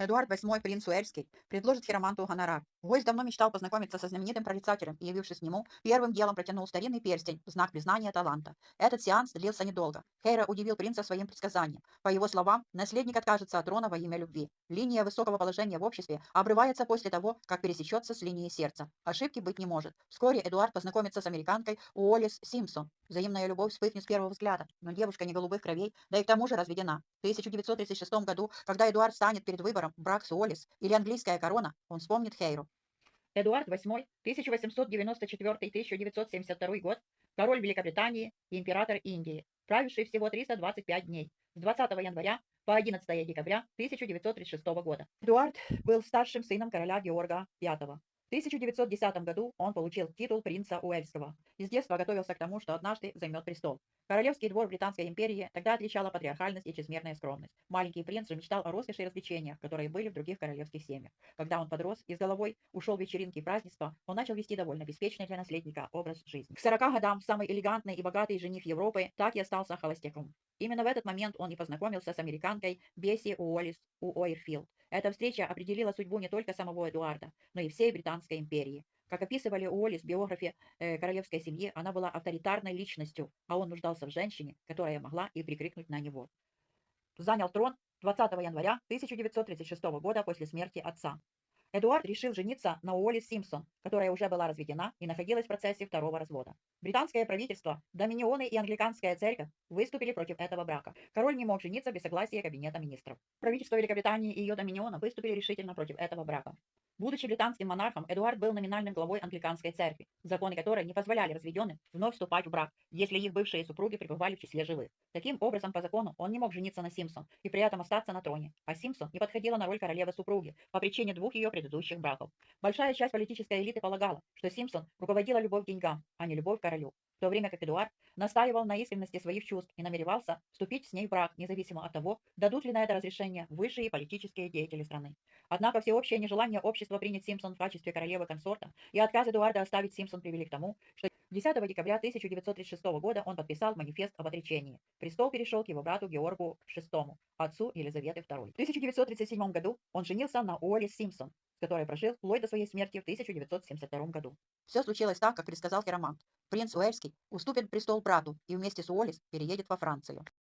Эдуард VIII, принц Уэльский, предложит хироманту гонорар. Гость давно мечтал познакомиться со знаменитым прорицателем и, явившись к нему, первым делом протянул старинный перстень в знак признания таланта. Этот сеанс длился недолго. Хейра удивил принца своим предсказанием. По его словам, наследник откажется от трона во имя любви. Линия высокого положения в обществе обрывается после того, как пересечется с линией сердца. Ошибки быть не может. Вскоре Эдуард познакомится с американкой Уоллес Симпсон. Взаимная любовь вспыхнет с первого взгляда, но девушка не голубых кровей, да и к тому же разведена. В 1936 году, когда Эдуард станет перед выбором брак с Уоллес или английская корона, он вспомнит Хейру. Эдуард VIII, 1894-1972 год, король Великобритании и император Индии, правивший всего 325 дней, с 20 января по 11 декабря 1936 года. Эдуард был старшим сыном короля Георга V. В 1910 году он получил титул принца Уэльского и с детства готовился к тому, что однажды займет престол. Королевский двор Британской империи тогда отличала патриархальность и чрезмерная скромность. Маленький принц же мечтал о роскоши и развлечениях, которые были в других королевских семьях. Когда он подрос и с головой ушел в вечеринки и празднества, он начал вести довольно беспечный для наследника образ жизни. К 40 годам самый элегантный и богатый жених Европы так и остался холостяком. Именно в этот момент он и познакомился с американкой Бесси Уоллес Уойерфилд. Эта встреча определила судьбу не только самого Эдуарда, но и всей Британской империи. Как описывали Уоллес в биографии королевской семьи, она была авторитарной личностью, а он нуждался в женщине, которая могла и прикрикнуть на него. Занял трон 20 января 1936 года после смерти отца. Эдуард решил жениться на Уоллес Симпсон, которая уже была разведена и находилась в процессе второго развода. Британское правительство, доминионы и англиканская церковь выступили против этого брака. Король не мог жениться без согласия Кабинета министров. Правительство Великобритании и ее доминиона выступили решительно против этого брака. Будучи британским монархом, Эдуард был номинальным главой англиканской церкви, законы которой не позволяли разведенным вновь вступать в брак, если их бывшие супруги пребывали в числе живых. Таким образом, по закону, он не мог жениться на Симпсон и при этом остаться на троне, а Симпсон не подходила на роль королевы-супруги по причине двух ее предыдущих браков. Большая часть политической элиты полагала, что Симпсон руководила любовь к деньгам, а не любовь к королю, в то время как Эдуард настаивал на искренности своих чувств и намеревался вступить с ней в брак, независимо от того, дадут ли на это разрешение высшие политические деятели страны. Однако всеобщее нежелание общества принять Симпсон в качестве королевы-консорта и отказ Эдуарда оставить Симпсон привели к тому, что 10 декабря 1936 года он подписал манифест об отречении. Престол перешел к его брату Георгу VI, отцу Елизаветы II. В 1937 году он женился на Уоллес Симпсон, с которой прожил вплоть до своей смерти в 1972 году. Все случилось так, как предсказал хиромант. Принц Уэльский уступит престол брату и вместе с Уоллес переедет во Францию.